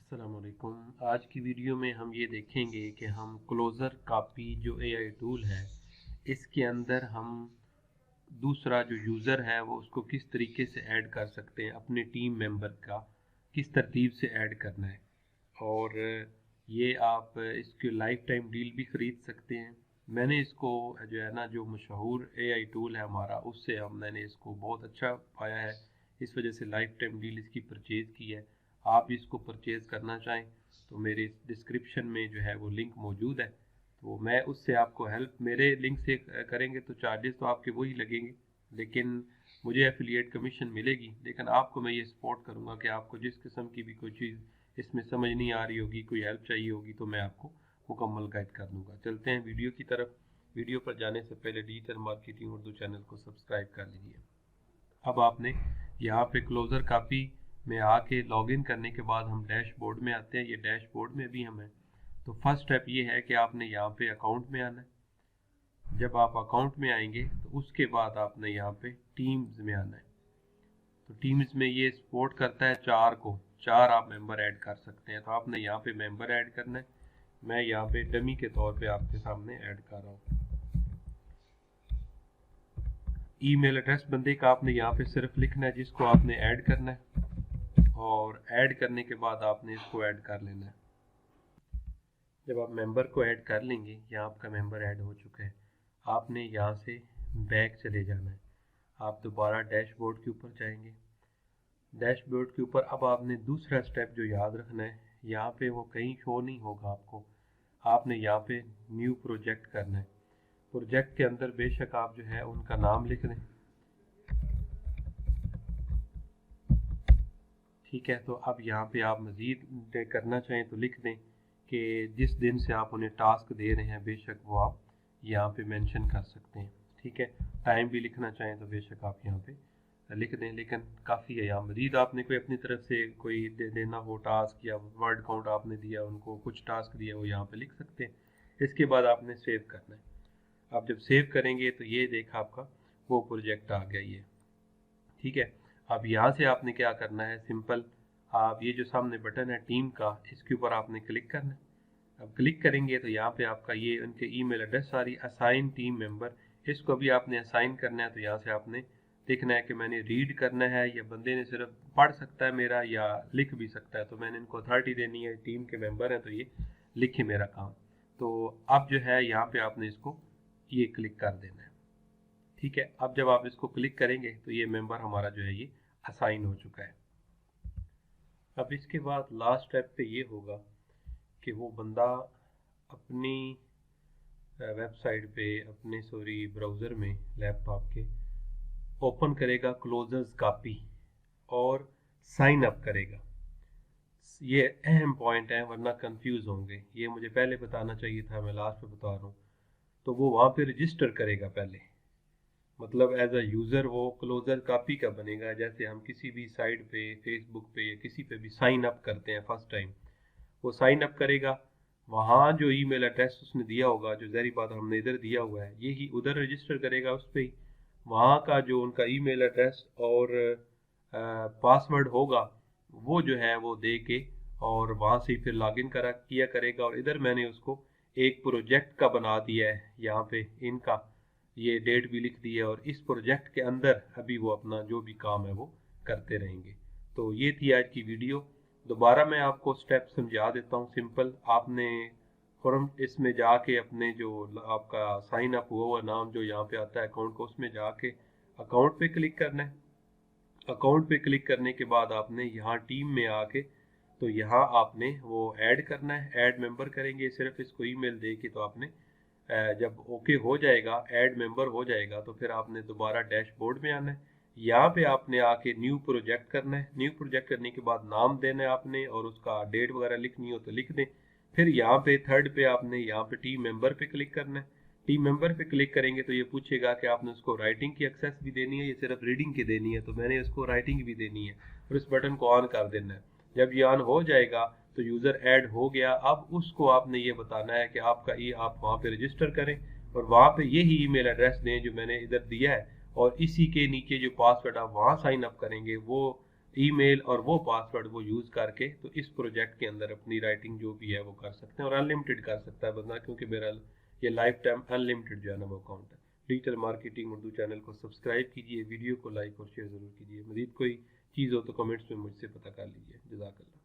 अस्सलाम वालेकुम। आज की वीडियो में हम ये देखेंगे कि हम क्लोज़र कॉपी जो एआई टूल है इसके अंदर हम दूसरा जो यूज़र है वो उसको किस तरीके से ऐड कर सकते हैं, अपने टीम मेंबर का किस तरतीब से ऐड करना है। और ये आप इसके लाइफ टाइम डील भी ख़रीद सकते हैं। मैंने इसको जो है ना, जो मशहूर एआई टूल है हमारा, उससे मैंने इसको बहुत अच्छा पाया है, इस वजह से लाइफ टाइम डील इसकी परचेज़ की है। आप इसको परचेज़ करना चाहें तो मेरे डिस्क्रिप्शन में जो है वो लिंक मौजूद है, तो मैं उससे आपको हेल्प, मेरे लिंक से करेंगे तो चार्जेस तो आपके वही लगेंगे, लेकिन मुझे एफिलिएट कमीशन मिलेगी। लेकिन आपको मैं ये सपोर्ट करूँगा कि आपको जिस किस्म की भी कोई चीज़ इसमें समझ नहीं आ रही होगी, कोई हेल्प चाहिए होगी, तो मैं आपको मुकम्मल गाइड कर दूँगा। चलते हैं वीडियो की तरफ। वीडियो पर जाने से पहले डिजिटल मार्केटिंग उर्दू चैनल को सब्सक्राइब कर लीजिए। अब आपने यहाँ पे क्लोज़र कॉपी में आके लॉगिन करने के बाद हम डैशबोर्ड में आते हैं। ये डैशबोर्ड में भी हम हैं, तो फर्स्ट स्टेप ये है कि आपने यहाँ पे अकाउंट में आना है। जब आप अकाउंट में आएंगे तो उसके बाद आपने यहाँ पे टीम्स में आना है। तो टीम्स में ये सपोर्ट करता है चार आप मेंबर ऐड कर सकते हैं। तो आपने यहाँ पे मेंबर ऐड करना है। मैं यहाँ पे डमी के तौर पे आपके सामने ऐड कर रहा हूँ। ईमेल एड्रेस बंदे का आपने यहाँ पे सिर्फ लिखना है जिसको आपने ऐड करना है, और ऐड करने के बाद आपने इसको ऐड कर लेना है। जब आप मेंबर को ऐड कर लेंगे, यहाँ आपका मेंबर ऐड हो चुका है, आपने यहाँ से बैक चले जाना है। आप दोबारा डैशबोर्ड के ऊपर जाएंगे। डैशबोर्ड के ऊपर अब आपने दूसरा स्टेप जो याद रखना है, यहाँ पे वो कहीं शो नहीं होगा आपको, आपने यहाँ पे न्यू प्रोजेक्ट करना है। प्रोजेक्ट के अंदर बेशक आप जो है उनका नाम लिख दें, ठीक है। तो अब यहाँ पे आप मज़ीद करना चाहें तो लिख दें कि जिस दिन से आप उन्हें टास्क दे रहे हैं, बेशक वो आप यहाँ पे मेंशन कर सकते हैं, ठीक है। टाइम भी लिखना चाहें तो बेशक आप यहाँ पे लिख दें, लेकिन काफ़ी है। यहाँ मज़ीद आपने कोई अपनी तरफ से कोई देना हो टास्क, या वर्ड काउंट आपने दिया, उनको कुछ टास्क दिया, वो यहाँ पे लिख सकते हैं। इसके बाद आपने सेव करना है। आप जब सेव करेंगे तो ये देखा आपका वो प्रोजेक्ट आ गया ये, ठीक है। अब यहाँ से आपने क्या करना है, सिंपल आप ये जो सामने बटन है टीम का, इसके ऊपर आपने क्लिक करना है। अब क्लिक करेंगे तो यहाँ पे आपका ये उनके ईमेल एड्रेस सारी असाइन टीम मेंबर, इसको भी आपने असाइन करना है। तो यहाँ से आपने देखना है कि मैंने रीड करना है या बंदे ने सिर्फ पढ़ सकता है मेरा, या लिख भी सकता है। तो मैंने इनको अथॉरिटी देनी है, टीम के मेंबर हैं तो ये लिखे मेरा काम। तो अब जो है यहाँ पे आपने इसको ये क्लिक कर देना है, ठीक है। अब जब आप इसको क्लिक करेंगे तो ये मेंबर हमारा जो है ये असाइन हो चुका है। अब इसके बाद लास्ट स्टेप पे ये होगा कि वो बंदा अपनी वेबसाइट पे, अपने ब्राउज़र में लैपटॉप के ओपन करेगा क्लोज़र्स कॉपी और साइन अप करेगा। ये अहम पॉइंट है, वरना कंफ्यूज होंगे। ये मुझे पहले बताना चाहिए था, मैं लास्ट पे बता रहा हूँ। तो वो वहाँ पे रजिस्टर करेगा पहले, मतलब एज अ यूज़र वो क्लोज़र कॉपी का बनेगा। जैसे हम किसी भी साइट पे, फेसबुक पे या किसी पे भी साइन अप करते हैं फर्स्ट टाइम, वो साइन अप करेगा। वहाँ जो ईमेल एड्रेस उसने दिया होगा, जो ज़ाहिर बात हमने इधर दिया हुआ है, यही उधर रजिस्टर करेगा उस पर ही। वहाँ का जो उनका ईमेल एड्रेस और पासवर्ड होगा वो जो है वो दे के, और वहाँ से फिर लॉगिन किया करेगा। और इधर मैंने उसको एक प्रोजेक्ट का बना दिया है, यहाँ पे इनका ये डेट भी लिख दी है, और इस प्रोजेक्ट के अंदर अभी वो अपना जो भी काम है वो करते रहेंगे। तो ये थी आज की वीडियो। दोबारा मैं आपको स्टेप समझा देता हूँ। सिंपल, आपने फॉर्म इसमें जाके अपने जो आपका साइन अप हुआ नाम जो यहाँ पे आता है अकाउंट को, उसमें जाके अकाउंट पे क्लिक करना है। अकाउंट पे क्लिक करने के बाद आपने यहाँ टीम में आके, तो यहाँ आपने वो ऐड करना है, ऐड मेंबर करेंगे सिर्फ इसको ईमेल दे के। तो आपने जब ओके हो जाएगा, ऐड मेंबर हो जाएगा, तो फिर आपने दोबारा डैशबोर्ड में आना है। यहाँ पे आपने आके न्यू प्रोजेक्ट करना है। न्यू प्रोजेक्ट करने के बाद नाम देना है आपने, और उसका डेट वगैरह लिखनी हो तो लिख दें। फिर यहाँ पे थर्ड पे आपने यहाँ पे टीम मेंबर पे क्लिक करना है। टीम मेंबर पे क्लिक करेंगे तो ये पूछेगा कि आपने उसको राइटिंग की एक्सेस भी देनी है या सिर्फ रीडिंग की देनी है। तो मैंने उसको राइटिंग भी देनी है, और इस बटन को ऑन कर देना है। जब ये ऑन हो जाएगा तो यूज़र ऐड हो गया। अब उसको आपने ये बताना है कि आपका ये आप वहाँ पे रजिस्टर करें, और वहाँ पे यही ईमेल एड्रेस दें जो मैंने इधर दिया है, और इसी के नीचे जो पासवर्ड आप वहाँ साइन अप करेंगे वो ईमेल और वो पासवर्ड वो यूज़ करके तो इस प्रोजेक्ट के अंदर अपनी राइटिंग जो भी है वो कर सकते हैं, और अनलिमिटेड कर सकता है बंदा, क्योंकि मेरा ये लाइफ टाइम अनलिमिटेड जो है ना वो अकाउंट है। डिजिटल मार्केटिंग उर्दू चैनल को सब्सक्राइब कीजिए, वीडियो को लाइक और शेयर ज़रूर कीजिए। मज़ीद कोई चीज़ हो तो कमेंट्स में मुझसे पता कर लीजिए। जज़ाकल्लाह।